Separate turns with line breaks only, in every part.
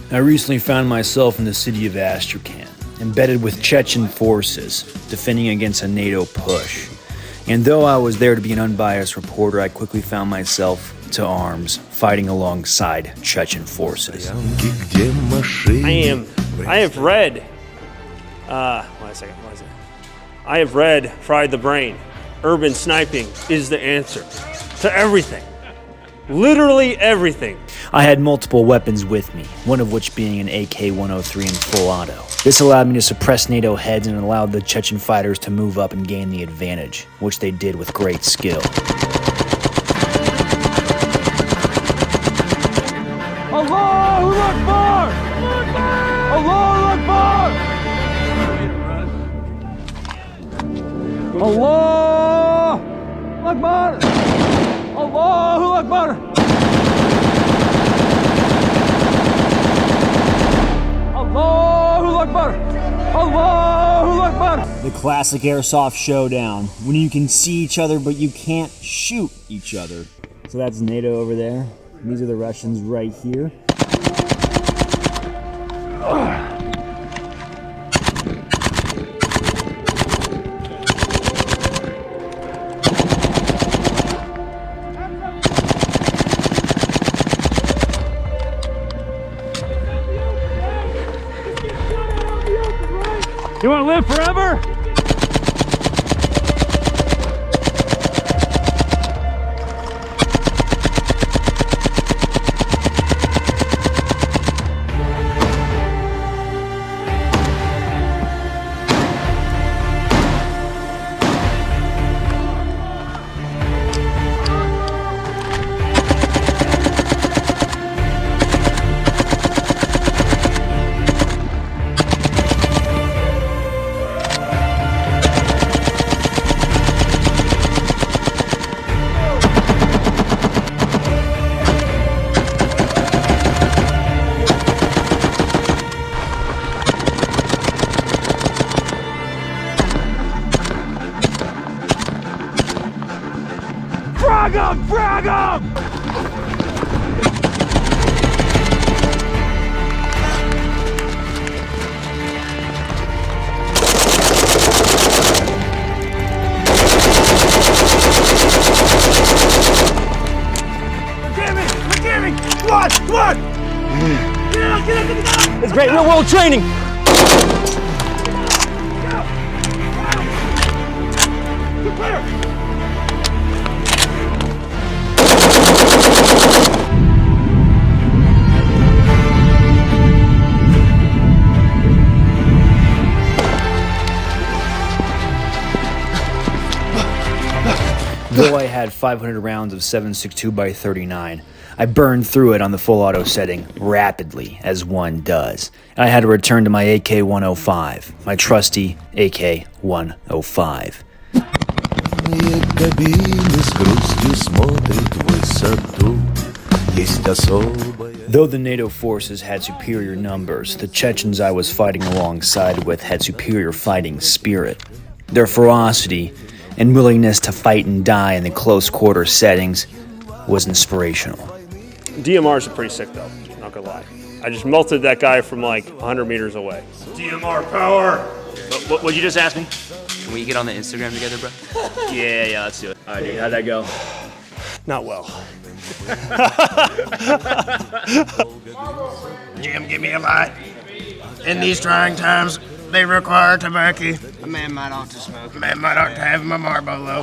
I recently found myself in the city of Astrakhan, embedded with Chechen forces, defending against a Nato push. And though I was there to be an unbiased reporter, I quickly found myself to arms, fighting alongside Chechen forces.
I have read Fried the Brain. Urban sniping is the answer to everything. Literally everything.
I had multiple weapons with me, one of which being an AK-103 in full auto. This allowed me to suppress NATO heads and allowed the Chechen fighters to move up and gain the advantage, which they did with great skill.
Allahu Akbar! Allahu Akbar! Allahu Akbar! Allahu Akbar! Allahu Akbar! Allahu Akbar!
The classic Airsoft showdown, when you can see each other but you can't shoot each other. So that's NATO over there. These are the Russians right here.
You want to live forever? Frag him! Forgive me! Come on! Get out! Get out!
It's great real-world training!
Get clear!
Though I had 500 rounds of 7.62x39, I burned through it on the full auto setting rapidly, as one does. And I had to return to my AK-105, my trusty AK-105. Though the NATO forces had superior numbers, the Chechens I was fighting alongside with had superior fighting spirit. Their ferocity and willingness to fight and die in the close quarter settings was inspirational.
DMRs are pretty sick though, not gonna lie. I just melted that guy from like 100 meters away.
DMR power!
What'd you just ask me? Can we get on the Instagram together, bro? yeah, let's do it.
All right, dude, how'd that go?
Not well.
Jim, give me a light. In these trying times, they require tobacco.
A man might ought to smoke.
A man might ought to have my Marlboro.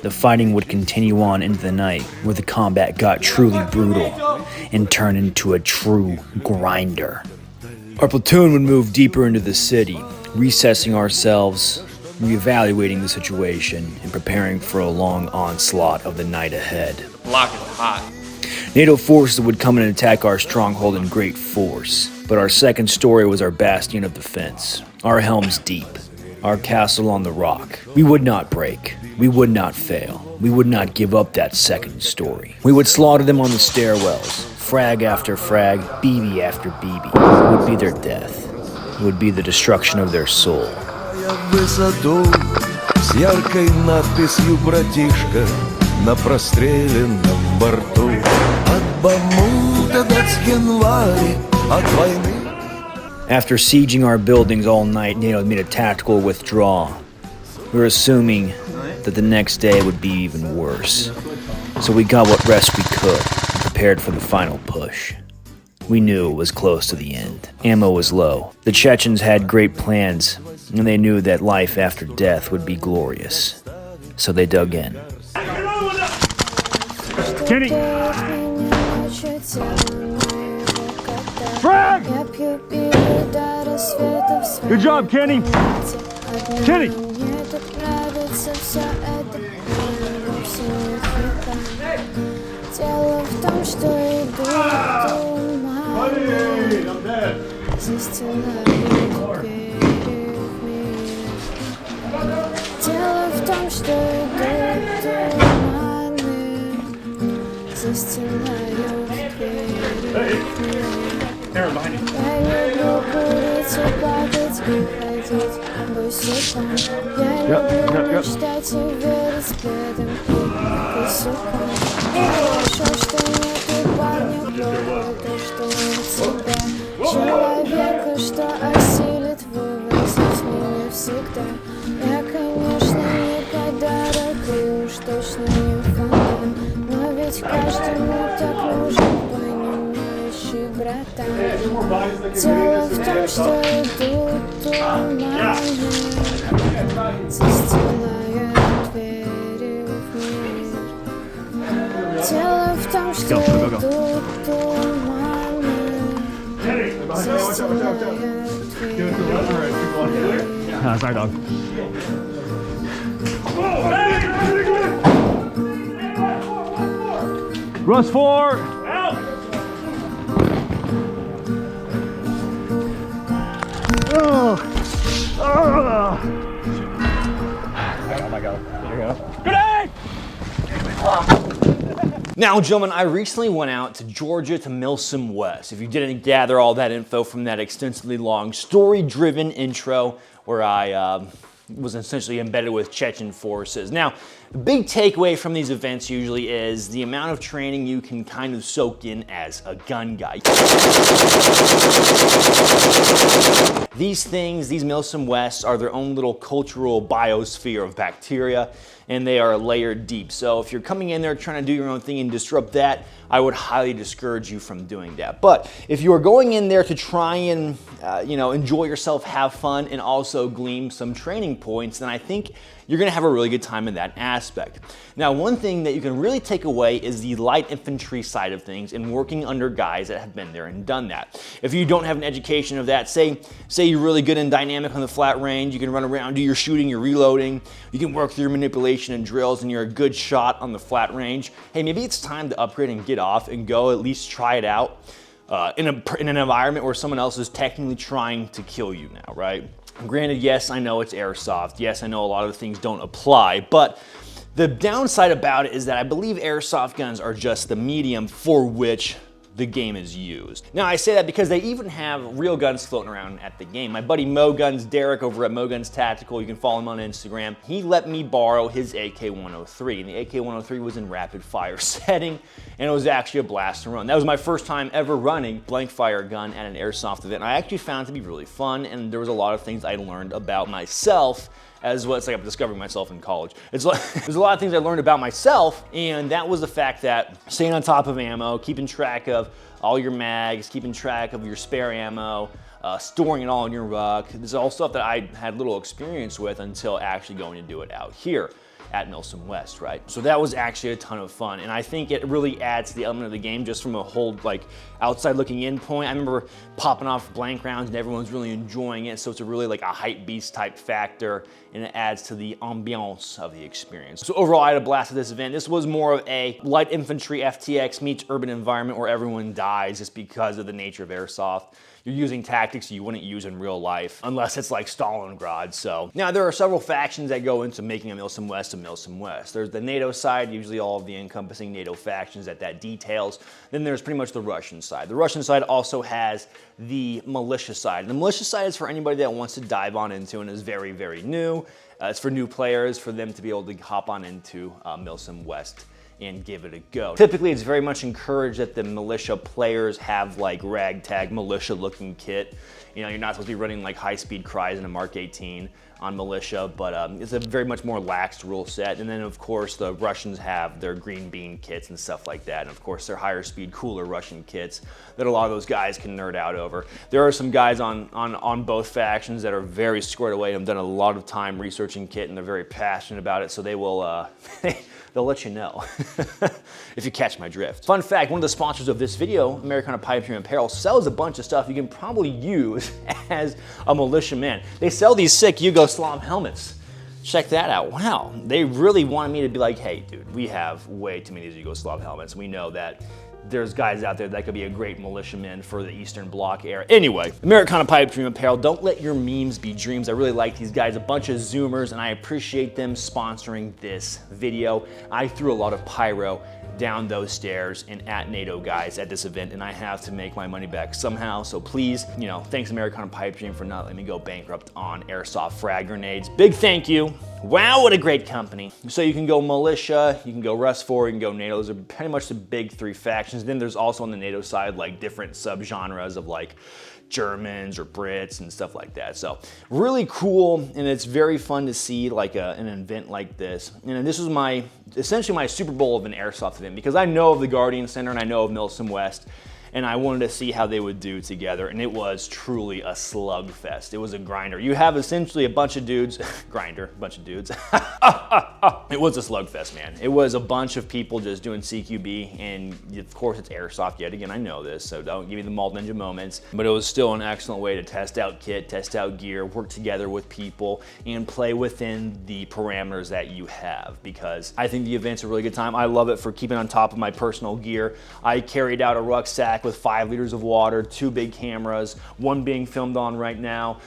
The fighting would continue on into the night, where the combat got truly brutal and turned into a true grinder. Our platoon would move deeper into the city, recessing ourselves, reevaluating the situation, and preparing for a long onslaught of the night ahead.
Block is hot.
NATO forces would come and attack our stronghold in great force, but our second story was our bastion of defense, our helms deep, our castle on the rock. We would not break. We would not fail. We would not give up that second story. We would slaughter them on the stairwells, frag after frag, BB after BB. It would be their death. It would be the destruction of their soul.
Высоту с яркой надписью «Братишка» на простреленном борту. От Бамута до в январе от войны.
After sieging our buildings all night, NATO made a tactical withdrawal. We were assuming that the next day would be even worse. So we got what rest we could and prepared for the final push. We knew it was close to the end. Ammo was low. The Chechens had great plans, and they knew that life after death would be glorious. So they dug in.
Kenny! Frag! Good job, Kenny! Kenny!
Дело в том, что идут туманы, застилают двери в мир. Дело в том, что идут туманы, застилают двери в мир. Я люблю курить и плакать и ходить босиком. Я люблю мечтать и верить бедам и косяком. Хорошо, что нету парня, плохо то, что нет тебя. Человека, что осилит вывозить меня всегда. Я, конечно, не подарок и уж точно не фонтан, но ведь каждому так нужен понимающий братан. Дело в том, что идут туманы, застилают двери в мир. Дело в том, что идут туманы, застилают двери в мир.
Sorry, dog. Russ 4! Out! Oh! Oh my god. There you go. Good day!
Now, gentlemen, I recently went out to Georgia to Milsim West. If you didn't gather all that info from that extensively long story-driven intro where I was essentially embedded with Chechen forces. Now, the big takeaway from these events usually is the amount of training you can kind of soak in as a gun guy. These things, these Milsim Wests, are their own little cultural biosphere of bacteria, and they are layered deep. So if you're coming in there trying to do your own thing and disrupt that, I would highly discourage you from doing that. But if you are going in there to try and enjoy yourself, have fun, and also glean some training points, then I think you're gonna have a really good time in that aspect. Now, one thing that you can really take away is the light infantry side of things and working under guys that have been there and done that. If you don't have an education of that, say you're really good in dynamic on the flat range, you can run around, do your shooting, your reloading, you can work through your manipulation and drills, and you're a good shot on the flat range, hey, maybe it's time to upgrade and get off and go at least try it out in an environment where someone else is technically trying to kill you now, right? Granted, yes, I know it's Airsoft. Yes, I know a lot of the things don't apply, but the downside about it is that I believe Airsoft guns are just the medium for which the game is used. Now, I say that because they even have real guns floating around at the game. My buddy Mo Guns, Derek, over at Mo Guns Tactical, you can follow him on Instagram. He let me borrow his AK-103, and the AK-103 was in rapid fire setting, and it was actually a blast to run. That was my first time ever running blank fire gun at an Airsoft event. I actually found it to be really fun, and there was a lot of things I learned about myself as well. It's like I'm discovering myself in college. It's like there's a lot of things I learned about myself, and that was the fact that staying on top of ammo, keeping track of all your mags, keeping track of your spare ammo, storing it all in your ruck. This is all stuff that I had little experience with until actually going to do it out here at Milsim West, right? So that was actually a ton of fun, and I think it really adds to the element of the game just from a whole like outside looking in point. I remember popping off blank rounds and everyone's really enjoying it, so it's a really like a hype beast type factor, and it adds to the ambiance of the experience. So overall, I had a blast at this event. This was more of a light infantry FTX meets urban environment where everyone dies just because of the nature of Airsoft. You're using tactics you wouldn't use in real life unless it's like Stalingrad. So now there are several factions that go into making a Milsim West a Milsim West. There's the NATO side, usually all of the encompassing NATO factions that details. Then there's pretty much the Russian side. The Russian side also has the militia side. The militia side is for anybody that wants to dive on into and is very, very new. It's for new players, for them to be able to hop on into Milsim West and give it a go. Typically, it's very much encouraged that the militia players have like ragtag militia looking kit. You know, you're not supposed to be running like high-speed cries in a Mark 18 on militia, but it's a very much more laxed rule set. And then of course the Russians have their green bean kits and stuff like that. And of course their higher speed, cooler Russian kits that a lot of those guys can nerd out over. There are some guys on both factions that are very squared away and have done a lot of time researching kit, and they're very passionate about it. So they will, they'll let you know if you catch my drift. Fun fact, one of the sponsors of this video, Americana Pipe Apparel, sells a bunch of stuff you can probably use as a militiaman. They sell these sick Yugoslav helmets. Check that out. Wow, they really wanted me to be like, hey dude, we have way too many of these Yugoslav helmets. We know that there's guys out there that could be a great militiaman for the Eastern Bloc era. Anyway, Americana Pipe Dream Apparel, don't let your memes be dreams. I really like these guys, a bunch of Zoomers, and I appreciate them sponsoring this video. I threw a lot of pyro down those stairs and at NATO guys at this event, and I have to make my money back somehow. So please, you know, thanks Americana Pipe Dream for not letting me go bankrupt on airsoft frag grenades. Big thank you. Wow, what a great company. So you can go militia, you can go Rust 4, you can go NATO. Those are pretty much the big three factions. Then there's also on the NATO side like different subgenres of like Germans or Brits and stuff like that. So really cool, and it's very fun to see like an event like this. And this was essentially my Super Bowl of an airsoft event, because I know of the Guardian Center and I know of Milsim West, and I wanted to see how they would do together, and it was truly a slugfest. It was a grinder. You have essentially a bunch of dudes, grinder, a bunch of dudes. It was a slugfest, man. It was a bunch of people just doing CQB, and of course it's airsoft yet again, I know this, so don't give me the Malt Ninja moments, but it was still an excellent way to test out kit, test out gear, work together with people, and play within the parameters that you have, because I think the event's a really good time. I love it for keeping on top of my personal gear. I carried out a rucksack with 5 liters of water, 2 big cameras, 1 being filmed on right now,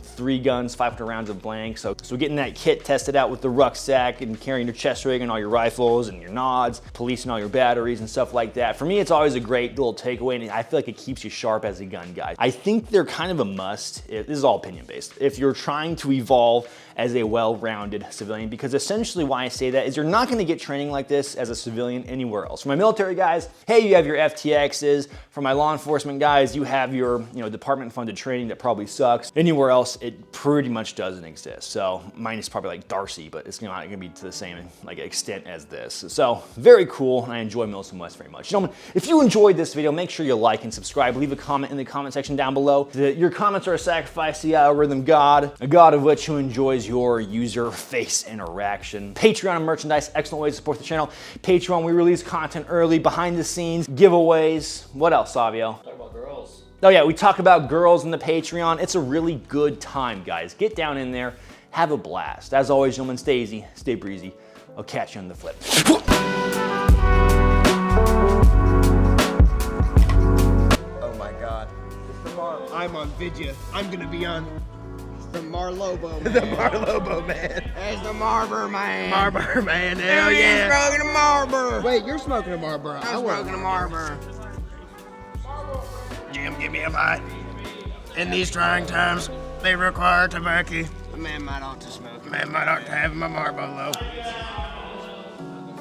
3 guns, 500 rounds of blank. So getting that kit tested out with the rucksack and carrying your chest rig and all your rifles and your nods, policing all your batteries and stuff like that. For me, it's always a great little takeaway, and I feel like it keeps you sharp as a gun guy. I think they're kind of a must. This is all opinion based. If you're trying to evolve as a well-rounded civilian, because essentially why I say that is you're not going to get training like this as a civilian anywhere else. For my military guys, hey, you have your FTXs. For my law enforcement guys, you have your department-funded training that probably sucks. Anywhere else, it pretty much doesn't exist. So mine is probably like Darcy, but it's not going to be to the same like extent as this. So very cool, and I enjoy Milsim West very much. Gentlemen, if you enjoyed this video, make sure you like and subscribe. Leave a comment in the comment section down below. Your comments are a sacrifice to the algorithm god, a god of which who enjoys your user face interaction. Patreon and merchandise, excellent way to support the channel. Patreon, we release content early, behind the scenes, giveaways. What else, Savio?
Talk about girls.
Oh yeah, we talk about girls in the Patreon. It's a really good time, guys. Get down in there, have a blast. As always, gentlemen, stay easy, stay breezy. I'll catch you on the flip.
Oh my God. I'm on video. I'm gonna be on the Marlobo man. The Marlobo man. There's the Marlboro man. Marlboro man, hell yeah. I'm smoking a Marlboro. Wait, you're smoking a Marlboro. I'm smoking a Marlboro. Jim, give me a bite. In these trying times, they require tobacco. A man might ought to smoke. A man might ought to have my Marlboro.